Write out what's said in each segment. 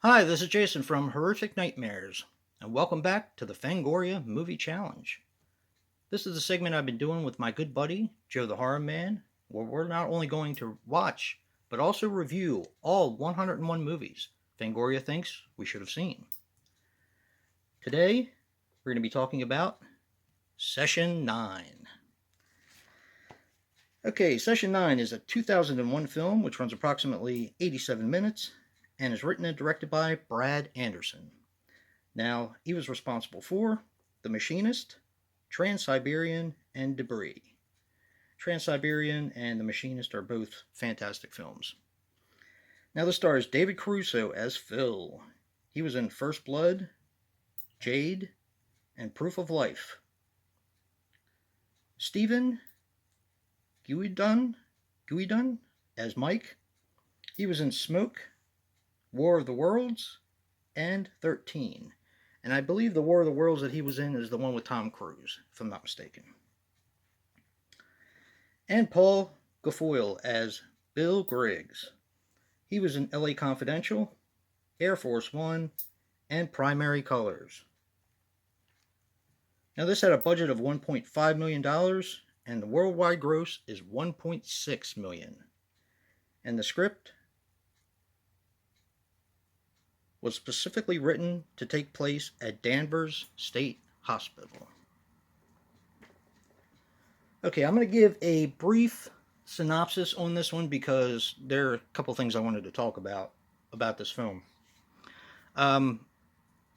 Hi, this is Jason from Horrific Nightmares, and welcome back to the Fangoria Movie Challenge. This is a segment I've been doing with my good buddy, Joe the Horror Man, where we're not only going to watch, but also review all 101 movies Fangoria thinks we should have seen. Today, we're going to be talking about Session 9. Okay, Session 9 is a 2001 film which runs approximately 87 minutes and is written and directed by Brad Anderson. Now, he was responsible for The Machinist, Trans-Siberian, and Debris. Trans-Siberian and The Machinist are both fantastic films. Now, this stars David Caruso as Phil. He was in First Blood, Jade, and Proof of Life. Stephen Guidon as Mike. He was in Smoke, War of the Worlds, and 13. And I believe the War of the Worlds that he was in is the one with Tom Cruise, if I'm not mistaken. And Paul Guilfoyle as Bill Griggs. He was in LA Confidential, Air Force One, and Primary Colors. Now this had a budget of $1.5 million, and the worldwide gross is $1.6 million. And the script was specifically written to take place at Danvers State Hospital. Okay, I'm going to give a brief synopsis on this one because there are a couple things I wanted to talk about this film.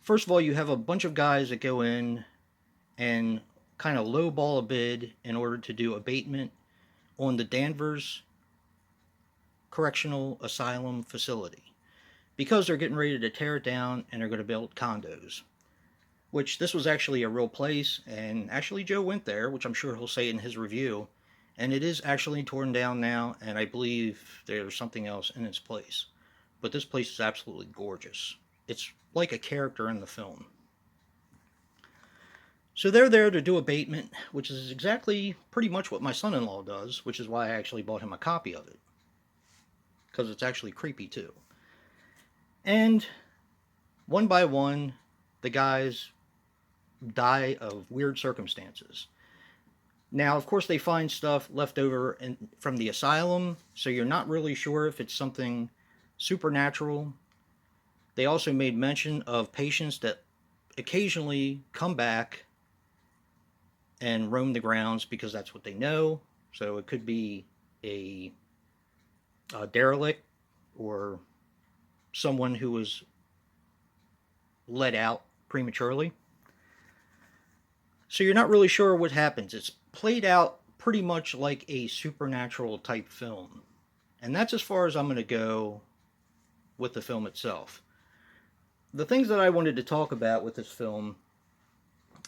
First of all, you have a bunch of guys that go in and kind of lowball a bid in order to do abatement on the Danvers Correctional Asylum facility, because they're getting ready to tear it down and they're going to build condos. Which this was actually a real place, and actually Joe went there, which I'm sure he'll say in his review, and it is actually torn down now, and I believe there's something else in its place. But this place is absolutely gorgeous. It's like a character in the film. So they're there to do abatement, which is exactly pretty much what my son-in-law does, which is why I actually bought him a copy of it. Because it's actually creepy too. And one by one, the guys die of weird circumstances. Now, of course, they find stuff left over from the asylum, so you're not really sure if it's something supernatural. They also made mention of patients that occasionally come back and roam the grounds because that's what they know. So it could be a derelict or someone who was let out prematurely. So you're not really sure what happens. It's played out pretty much like a supernatural type film. And that's as far as I'm going to go with the film itself. The things that I wanted to talk about with this film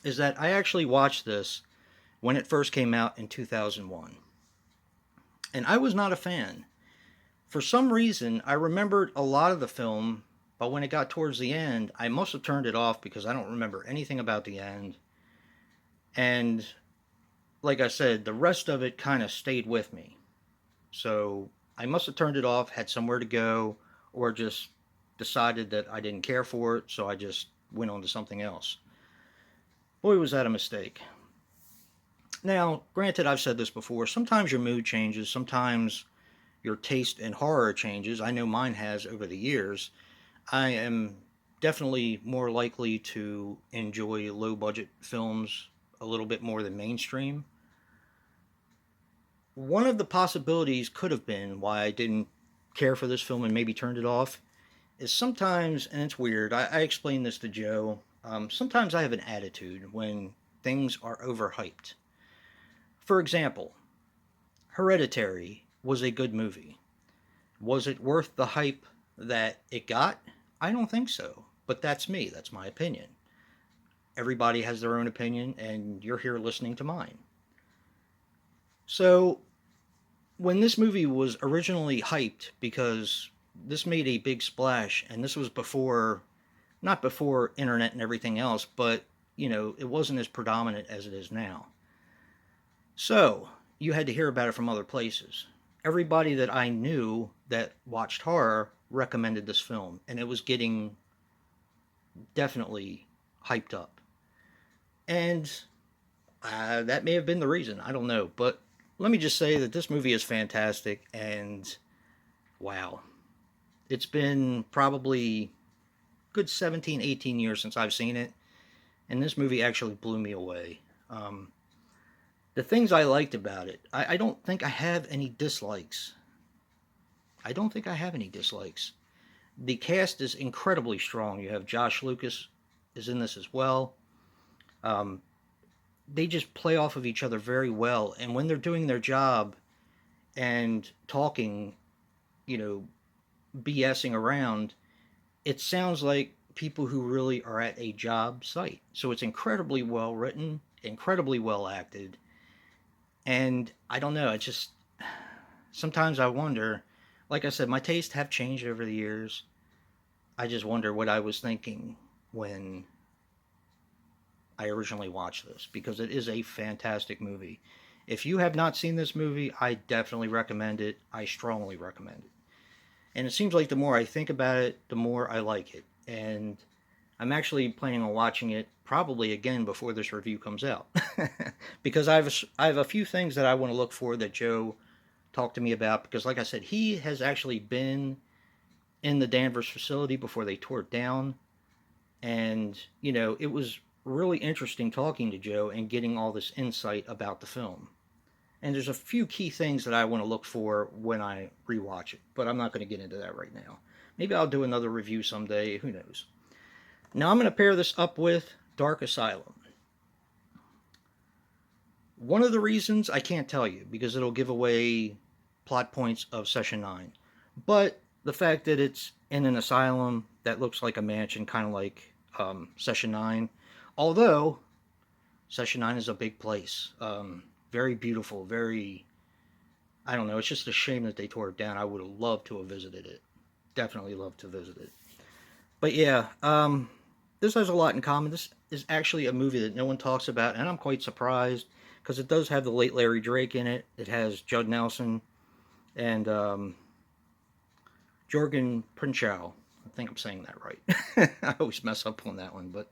is that I actually watched this when it first came out in 2001. And I was not a fan. For some reason, I remembered a lot of the film, but when it got towards the end, I must have turned it off because I don't remember anything about the end. And like I said, the rest of it kind of stayed with me. So I must have turned it off, had somewhere to go, or just decided that I didn't care for it, so I just went on to something else. Boy, was that a mistake. Now, granted, I've said this before, sometimes your mood changes, sometimes your taste in horror changes. I know mine has over the years. I am definitely more likely to enjoy low-budget films a little bit more than mainstream. One of the possibilities could have been why I didn't care for this film and maybe turned it off is sometimes, and it's weird, I explained this to Joe, sometimes I have an attitude when things are overhyped. For example, Hereditary was a good movie. Was it worth the hype that it got? I don't think so, but that's me, that's my opinion. Everybody has their own opinion, and you're here listening to mine. So, when this movie was originally hyped, because this made a big splash, and this was before, not before internet and everything else, but, it wasn't as predominant as it is now. So, you had to hear about it from other places. Everybody that I knew that watched horror recommended this film, and it was getting definitely hyped up. And that may have been the reason. I don't know. But let me just say that this movie is fantastic. And wow, it's been probably good 17, 18 years since I've seen it. And this movie actually blew me away. The things I liked about it, I don't think I have any dislikes. I don't think I have any dislikes. The cast is incredibly strong. You have Josh Lucas is in this as well. Um, they just play off of each other very well. And when they're doing their job and talking, you know, BSing around, it sounds like people who really are at a job site. So it's incredibly well written, incredibly well acted. And I don't know, it just sometimes I wonder, like I said, my tastes have changed over the years. I just wonder what I was thinking when I originally watched this, because it is a fantastic movie. If you have not seen this movie, I definitely recommend it. I strongly recommend it. And it seems like the more I think about it, the more I like it. And I'm actually planning on watching it probably again before this review comes out. Because I have a few things that I want to look for that Joe talked to me about. Because like I said, he has actually been in the Danvers facility before they tore it down. And, you know, it was really interesting talking to Joe and getting all this insight about the film. And there's a few key things that I want to look for when I rewatch it, but I'm not going to get into that right now. Maybe I'll do another review someday, who knows. Now I'm going to pair this up with Dark Asylum. One of the reasons I can't tell you, because it'll give away plot points of Session 9. But the fact that it's in an asylum that looks like a mansion, kind of like Session 9. Although, Session 9 is a big place. Very beautiful, very... I don't know, it's just a shame that they tore it down. I would have loved to have visited it. Definitely loved to visit it. But yeah, this has a lot in common. This is actually a movie that no one talks about, and I'm quite surprised, because it does have the late Larry Drake in it. It has Judd Nelson and Jorgen Princhow. I think I'm saying that right. I always mess up on that one, but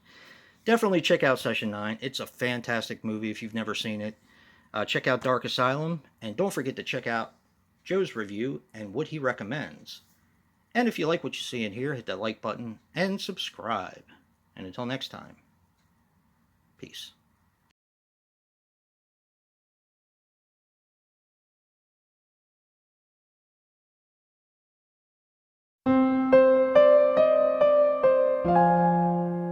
definitely check out Session 9. It's a fantastic movie if you've never seen it. Check out Dark Asylum, and don't forget to check out Joe's review and what he recommends. And if you like what you see in here, hit that like button and subscribe. And until next time, peace.